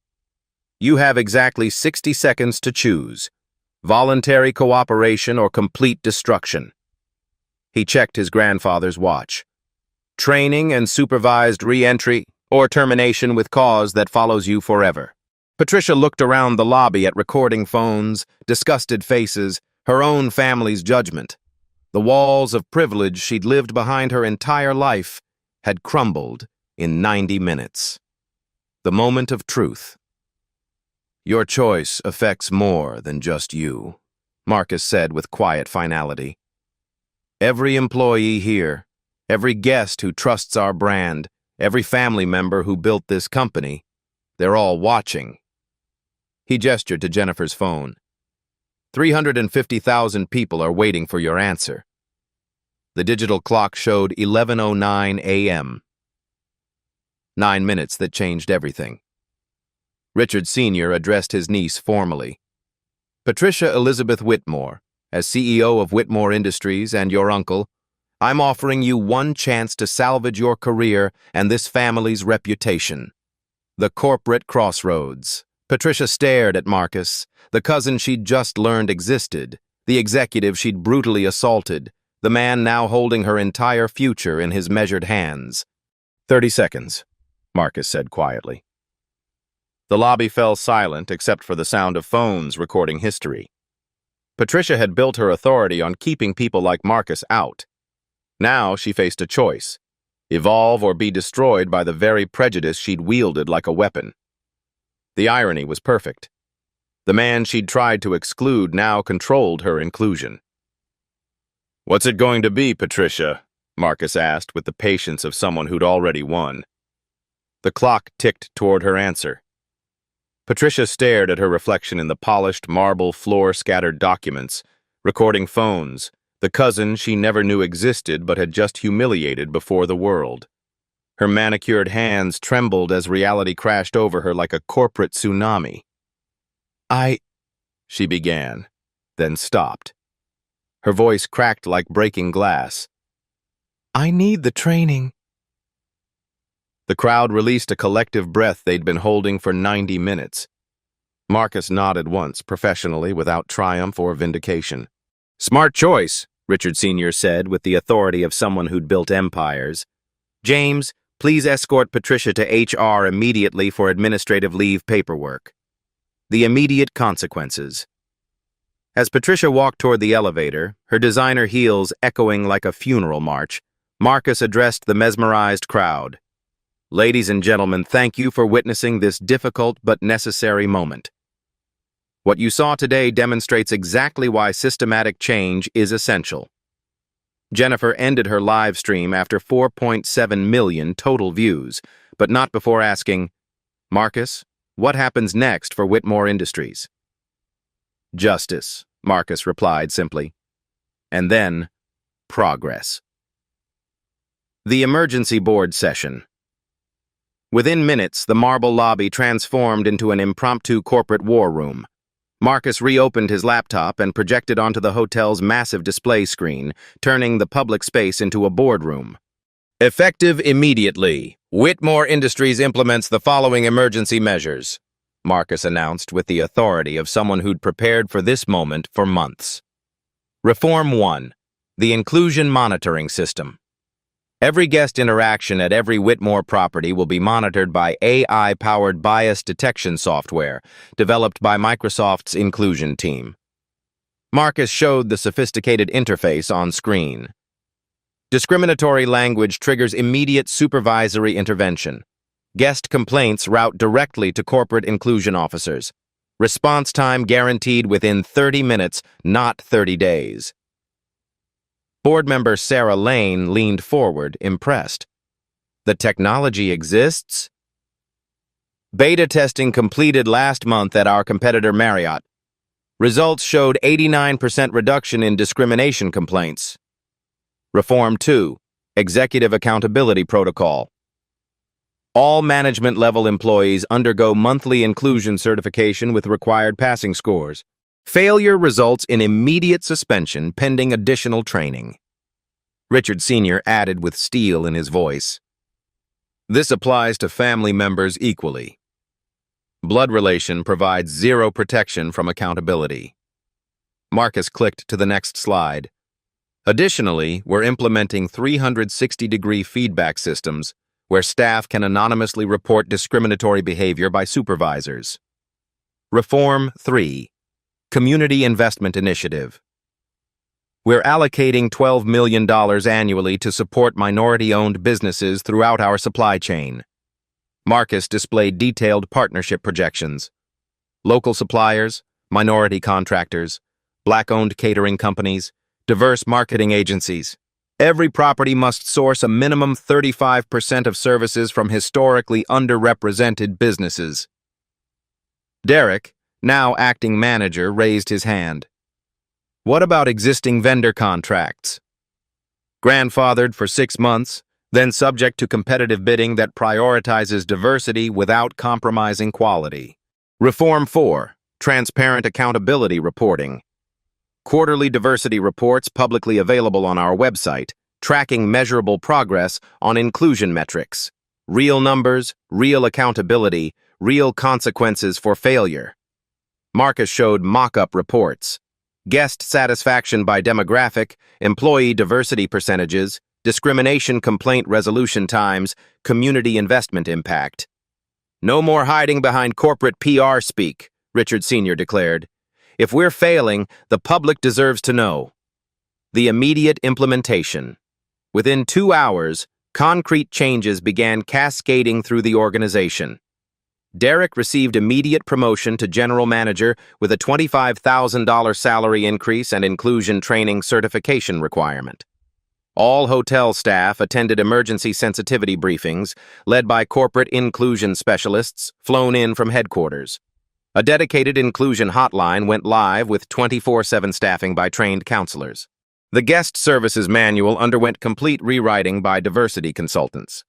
You have exactly 60 seconds to choose. Voluntary cooperation or complete destruction. He checked his grandfather's watch. Training and supervised re-entry or termination with cause that follows you forever. Patricia looked around the lobby at recording phones, disgusted faces, her own family's judgment. The walls of privilege she'd lived behind her entire life had crumbled in 90 minutes. The moment of truth. Your choice affects more than just you, Marcus said with quiet finality. Every employee here, every guest who trusts our brand, every family member who built this company, they're all watching. He gestured to Jennifer's phone. 350,000 people are waiting for your answer. The digital clock showed 11:09 a.m. 9 minutes that changed everything. Richard Sr. addressed his niece formally. Patricia Elizabeth Whitmore, as CEO of Whitmore Industries and your uncle, I'm offering you one chance to salvage your career and this family's reputation. The corporate crossroads. Patricia stared at Marcus, the cousin she'd just learned existed, the executive she'd brutally assaulted, the man now holding her entire future in his measured hands. 30 seconds, Marcus said quietly. The lobby fell silent except for the sound of phones recording history. Patricia had built her authority on keeping people like Marcus out. Now she faced a choice: evolve or be destroyed by the very prejudice she'd wielded like a weapon. The irony was perfect. The man she'd tried to exclude now controlled her inclusion. What's it going to be, Patricia? Marcus asked with the patience of someone who'd already won. The clock ticked toward her answer. Patricia stared at her reflection in the polished marble floor-scattered documents, recording phones, the cousin she never knew existed but had just humiliated before the world. Her manicured hands trembled as reality crashed over her like a corporate tsunami. She began, then stopped. Her voice cracked like breaking glass. I need the training. The crowd released a collective breath they'd been holding for 90 minutes. Marcus nodded once, professionally, without triumph or vindication. Smart choice, Richard Sr. said with the authority of someone who'd built empires. James, please escort Patricia to HR immediately for administrative leave paperwork. The immediate consequences. As Patricia walked toward the elevator, her designer heels echoing like a funeral march, Marcus addressed the mesmerized crowd. Ladies and gentlemen, thank you for witnessing this difficult but necessary moment. What you saw today demonstrates exactly why systematic change is essential. Jennifer ended her live stream after 4.7 million total views, but not before asking, Marcus, what happens next for Whitmore Industries? Justice, Marcus replied simply. And then, progress. The emergency board session. Within minutes, the marble lobby transformed into an impromptu corporate war room. Marcus reopened his laptop and projected onto the hotel's massive display screen, turning the public space into a boardroom. Effective immediately, Whitmore Industries implements the following emergency measures, Marcus announced with the authority of someone who'd prepared for this moment for months. Reform 1. The Inclusion Monitoring System. Every guest interaction at every Whitmore property will be monitored by AI-powered bias detection software developed by Microsoft's inclusion team. Marcus showed the sophisticated interface on screen. Discriminatory language triggers immediate supervisory intervention. Guest complaints route directly to corporate inclusion officers. Response time guaranteed within 30 minutes, not 30 days. Board member Sarah Lane leaned forward, impressed. The technology exists? Beta testing completed last month at our competitor Marriott. Results showed 89% reduction in discrimination complaints. Reform 2. Executive Accountability Protocol. All management-level employees undergo monthly inclusion certification with required passing scores. Failure results in immediate suspension pending additional training. Richard Sr. added with steel in his voice. This applies to family members equally. Blood relation provides zero protection from accountability. Marcus clicked to the next slide. Additionally, we're implementing 360-degree feedback systems where staff can anonymously report discriminatory behavior by supervisors. Reform 3. Community Investment Initiative. We're allocating $12 million annually to support minority-owned businesses throughout our supply chain. Marcus displayed detailed partnership projections. Local suppliers, minority contractors, Black-owned catering companies, diverse marketing agencies. Every property must source a minimum 35% of services from historically underrepresented businesses. Derek, now acting manager, raised his hand. What about existing vendor contracts? Grandfathered for 6 months, then subject to competitive bidding that prioritizes diversity without compromising quality. Reform 4. Transparent accountability reporting. Quarterly diversity reports publicly available on our website, tracking measurable progress on inclusion metrics. Real numbers, real accountability, real consequences for failure. Marcus showed mock-up reports. Guest satisfaction by demographic, employee diversity percentages, discrimination complaint resolution times, community investment impact. No more hiding behind corporate PR speak, Richard Sr. declared. If we're failing, the public deserves to know. The immediate implementation. Within 2 hours, concrete changes began cascading through the organization. Derek received immediate promotion to general manager with a $25,000 salary increase and inclusion training certification requirement. All hotel staff attended emergency sensitivity briefings led by corporate inclusion specialists flown in from headquarters. A dedicated inclusion hotline went live with 24/7 staffing by trained counselors. The guest services manual underwent complete rewriting by diversity consultants.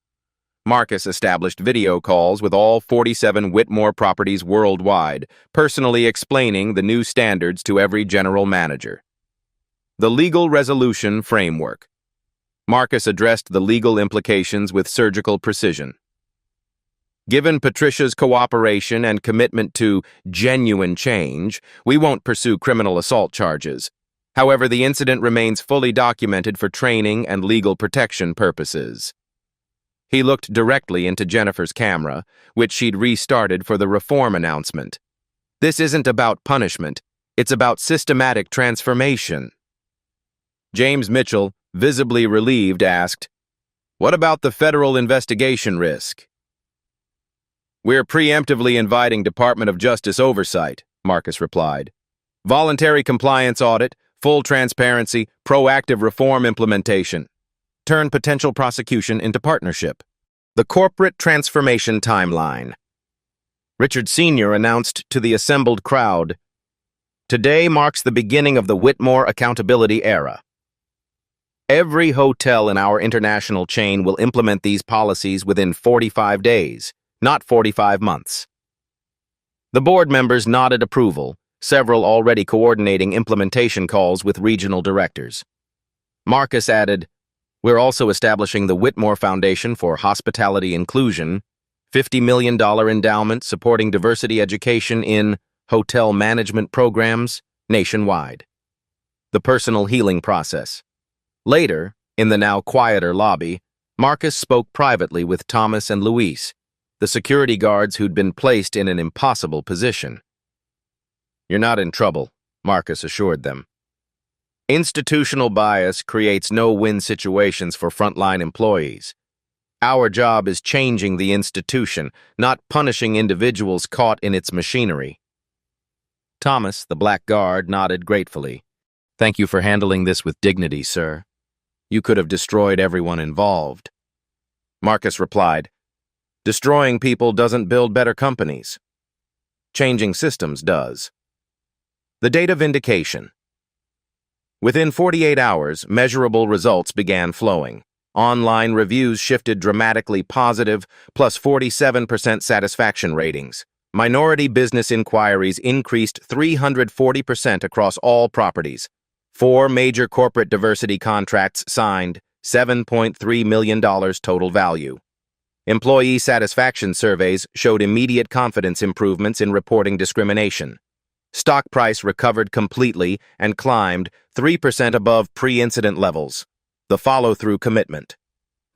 Marcus established video calls with all 47 Whitmore properties worldwide, personally explaining the new standards to every general manager. The Legal Resolution Framework. Marcus addressed the legal implications with surgical precision. Given Patricia's cooperation and commitment to genuine change, we won't pursue criminal assault charges. However, the incident remains fully documented for training and legal protection purposes. He looked directly into Jennifer's camera, which she'd restarted for the reform announcement. This isn't about punishment, it's about systematic transformation. James Mitchell, visibly relieved, asked, "What about the federal investigation risk?" "We're preemptively inviting Department of Justice oversight," Marcus replied. "Voluntary compliance audit, full transparency, proactive reform implementation. Turn potential prosecution into partnership." The corporate transformation timeline. Richard Sr. announced to the assembled crowd, "Today marks the beginning of the Whitmore accountability era. Every hotel in our international chain will implement these policies within 45 days, not 45 months. The board members nodded approval, several already coordinating implementation calls with regional directors. Marcus added, "We're also establishing the Whitmore Foundation for Hospitality Inclusion, $50 million endowment supporting diversity education in hotel management programs nationwide." The personal healing process. Later, in the now quieter lobby, Marcus spoke privately with Thomas and Luis, the security guards who'd been placed in an impossible position. "You're not in trouble," Marcus assured them. "Institutional bias creates no-win situations for frontline employees. Our job is changing the institution, not punishing individuals caught in its machinery." Thomas, the black guard, nodded gratefully. "Thank you for handling this with dignity, sir. You could have destroyed everyone involved." Marcus replied, "Destroying people doesn't build better companies. Changing systems does." The data vindication. Within 48 hours, measurable results began flowing. Online reviews shifted dramatically positive, plus 47% satisfaction ratings. Minority business inquiries increased 340% across all properties. 4 major corporate diversity contracts signed, $7.3 million total value. Employee satisfaction surveys showed immediate confidence improvements in reporting discrimination. Stock price recovered completely and climbed 3% above pre-incident levels. The follow-through commitment.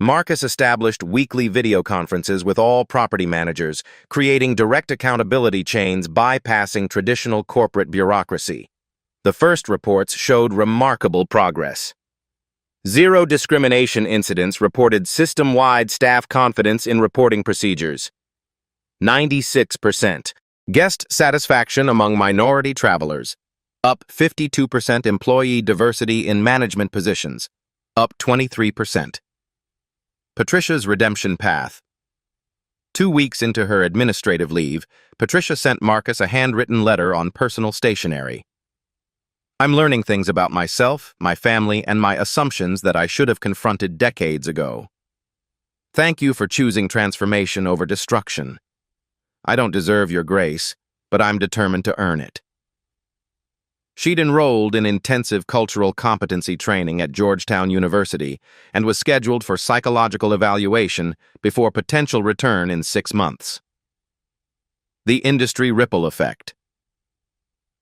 Marcus established weekly video conferences with all property managers, creating direct accountability chains bypassing traditional corporate bureaucracy. The first reports showed remarkable progress. 0 discrimination incidents reported system-wide staff confidence in reporting procedures. 96%. Guest satisfaction among minority travelers. Up 52% employee diversity in management positions. Up 23%. Patricia's redemption path. 2 weeks into her administrative leave, Patricia sent Marcus a handwritten letter on personal stationery. "I'm learning things about myself, my family, and my assumptions that I should have confronted decades ago. Thank you for choosing transformation over destruction. I don't deserve your grace, but I'm determined to earn it." She'd enrolled in intensive cultural competency training at Georgetown University and was scheduled for psychological evaluation before potential return in 6 months. The industry ripple effect.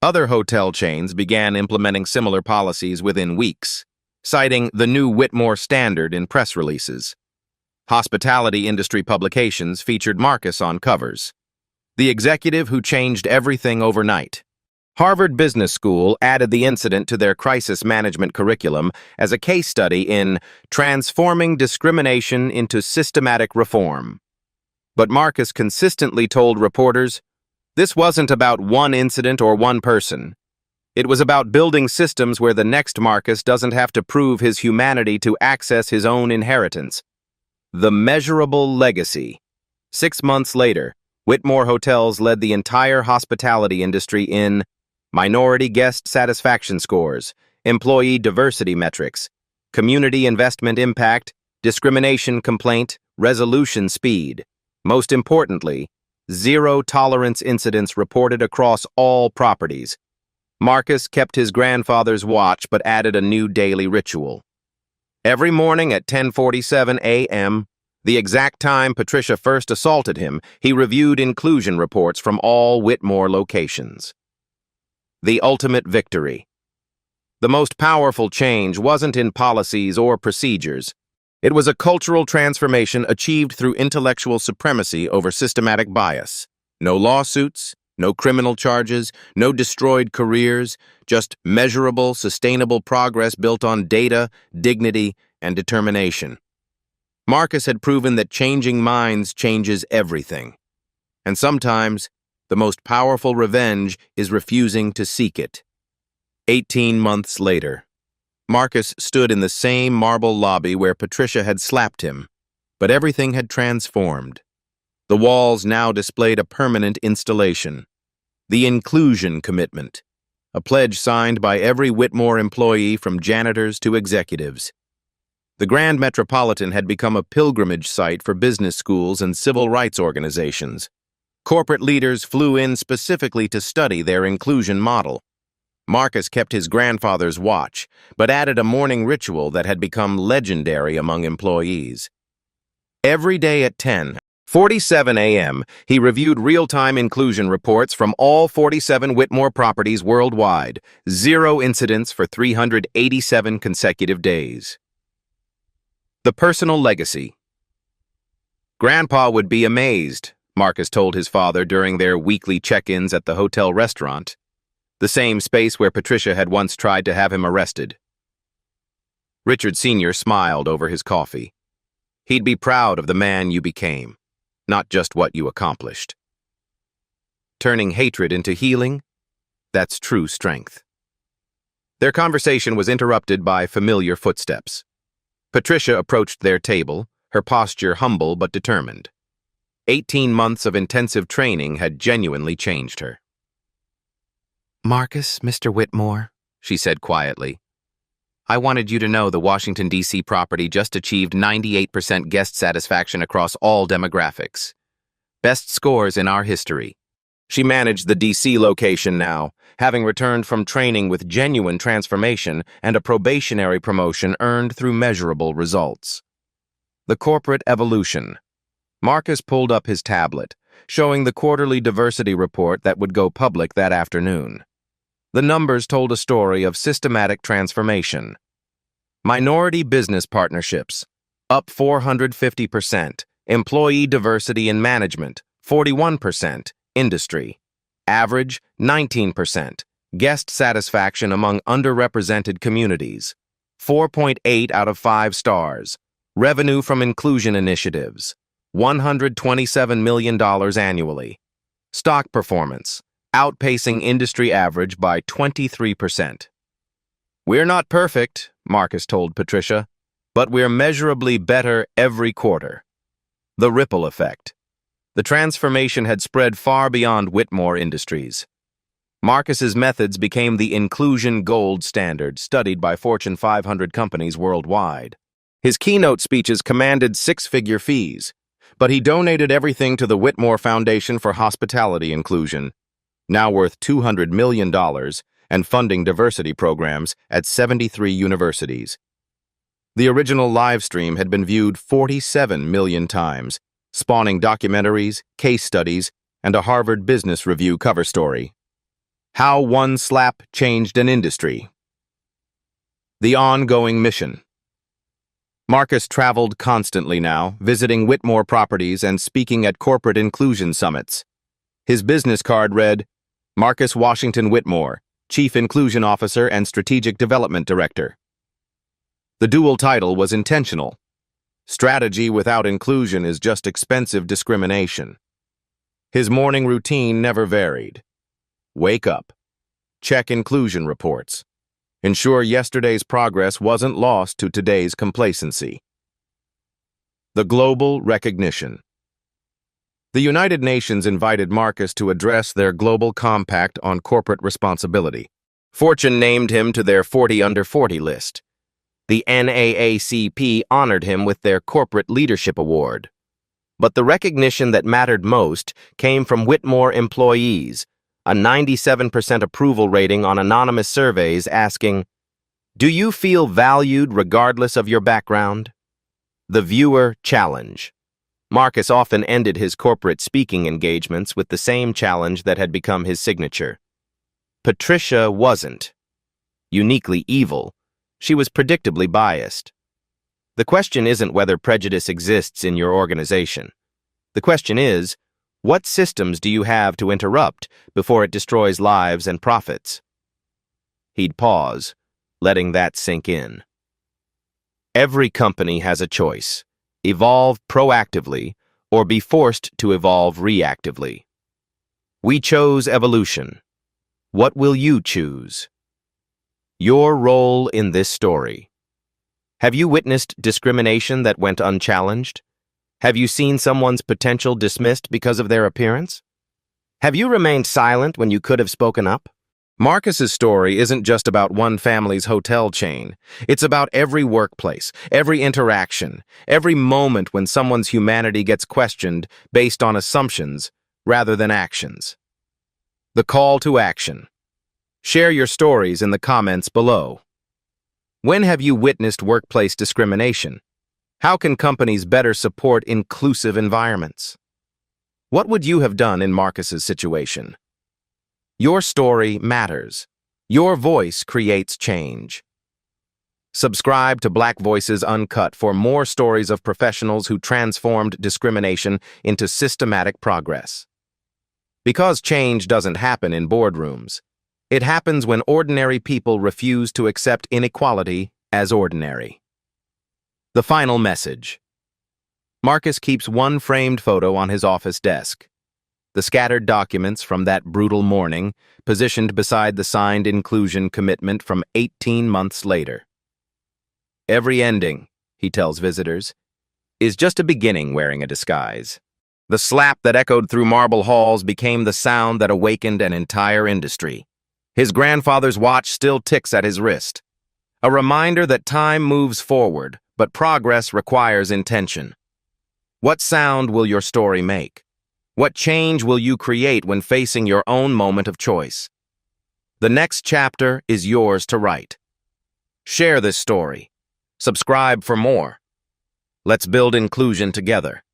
Other hotel chains began implementing similar policies within weeks, citing the new Whitmore standard in press releases. Hospitality industry publications featured Marcus on covers. The executive who changed everything overnight. Harvard Business School added the incident to their crisis management curriculum as a case study in transforming discrimination into systematic reform. But Marcus consistently told reporters, this wasn't about one incident or one person. It was about building systems where the next Marcus doesn't have to prove his humanity to access his own inheritance. The measurable legacy. 6 months later, Whitmore Hotels led the entire hospitality industry in minority guest satisfaction scores, employee diversity metrics, community investment impact, discrimination complaint, resolution speed. Most importantly, 0 tolerance incidents reported across all properties. Marcus kept his grandfather's watch but added a new daily ritual. Every morning at 10:47 a.m., the exact time Patricia first assaulted him, he reviewed inclusion reports from all Whitmore locations. The ultimate victory. The most powerful change wasn't in policies or procedures. It was a cultural transformation achieved through intellectual supremacy over systematic bias. No lawsuits, no criminal charges, no destroyed careers, just measurable, sustainable progress built on data, dignity, and determination. Marcus had proven that changing minds changes everything. And sometimes, the most powerful revenge is refusing to seek it. 18 months later, Marcus stood in the same marble lobby where Patricia had slapped him, but everything had transformed. The walls now displayed a permanent installation. The inclusion commitment, a pledge signed by every Whitmore employee from janitors to executives. The Grand Metropolitan had become a pilgrimage site for business schools and civil rights organizations. Corporate leaders flew in specifically to study their inclusion model. Marcus kept his grandfather's watch, but added a morning ritual that had become legendary among employees. Every day at 10:47 a.m., he reviewed real-time inclusion reports from all 47 Whitmore properties worldwide, 0 incidents for 387 consecutive days. The personal legacy. Grandpa would be amazed, Marcus told his father during their weekly check-ins at the hotel restaurant, the same space where Patricia had once tried to have him arrested. Richard Sr. smiled over his coffee. He'd be proud of the man you became, not just what you accomplished. Turning hatred into healing, that's true strength. Their conversation was interrupted by familiar footsteps. Patricia approached their table, her posture humble but determined. 18 months of intensive training had genuinely changed her. "Marcus, Mr. Whitmore," she said quietly, "I wanted you to know the Washington, D.C. property just achieved 98% guest satisfaction across all demographics. Best scores in our history." She managed the D.C. location now, having returned from training with genuine transformation and a probationary promotion earned through measurable results. The corporate evolution. Marcus pulled up his tablet, showing the quarterly diversity report that would go public that afternoon. The numbers told a story of systematic transformation. Minority business partnerships, up 450%. Employee diversity in management, 41%. Industry, average, 19%. Guest satisfaction among underrepresented communities, 4.8 out of 5 stars. Revenue from inclusion initiatives, $127 million annually. Stock performance, outpacing industry average by 23%. "We're not perfect," Marcus told Patricia, "but we're measurably better every quarter." The ripple effect. The transformation had spread far beyond Whitmore Industries. Marcus's methods became the inclusion gold standard studied by Fortune 500 companies worldwide. His keynote speeches commanded six-figure fees, but he donated everything to the Whitmore Foundation for Hospitality Inclusion, now worth $200 million, and funding diversity programs at 73 universities. The original live stream had been viewed 47 million times, spawning documentaries, case studies, and a Harvard Business Review cover story. How one slap changed an industry. The ongoing mission. Marcus traveled constantly now, visiting Whitmore properties and speaking at corporate inclusion summits. His business card read, Marcus Washington Whitmore, Chief Inclusion Officer and Strategic Development Director. The dual title was intentional. Strategy without inclusion is just expensive discrimination. His morning routine never varied. Wake up. Check inclusion reports. Ensure yesterday's progress wasn't lost to today's complacency. The global recognition. The United Nations invited Marcus to address their global compact on corporate responsibility. Fortune named him to their 40 under 40 list. The NAACP honored him with their Corporate Leadership Award. But the recognition that mattered most came from Whitmore employees, a 97% approval rating on anonymous surveys asking, "Do you feel valued regardless of your background?" The viewer challenge. Marcus often ended his corporate speaking engagements with the same challenge that had become his signature. Patricia wasn't uniquely evil. She was predictably biased. The question isn't whether prejudice exists in your organization. The question is, what systems do you have to interrupt before it destroys lives and profits? He'd pause, letting that sink in. Every company has a choice: evolve proactively or be forced to evolve reactively. We chose evolution. What will you choose? Your role in this story. Have you witnessed discrimination that went unchallenged? Have you seen someone's potential dismissed because of their appearance? Have you remained silent when you could have spoken up? Marcus's story isn't just about one family's hotel chain. It's about every workplace, every interaction, every moment when someone's humanity gets questioned based on assumptions rather than actions. The call to action. Share your stories in the comments below. When have you witnessed workplace discrimination? How can companies better support inclusive environments? What would you have done in Marcus's situation? Your story matters. Your voice creates change. Subscribe to Black Voices Uncut for more stories of professionals who transformed discrimination into systematic progress. Because change doesn't happen in boardrooms. It happens when ordinary people refuse to accept inequality as ordinary. The final message. Marcus keeps one framed photo on his office desk. The scattered documents from that brutal morning, positioned beside the signed inclusion commitment from 18 months later. Every ending, he tells visitors, is just a beginning wearing a disguise. The slap that echoed through marble halls became the sound that awakened an entire industry. His grandfather's watch still ticks at his wrist. A reminder that time moves forward, but progress requires intention. What sound will your story make? What change will you create when facing your own moment of choice? The next chapter is yours to write. Share this story. Subscribe for more. Let's build inclusion together.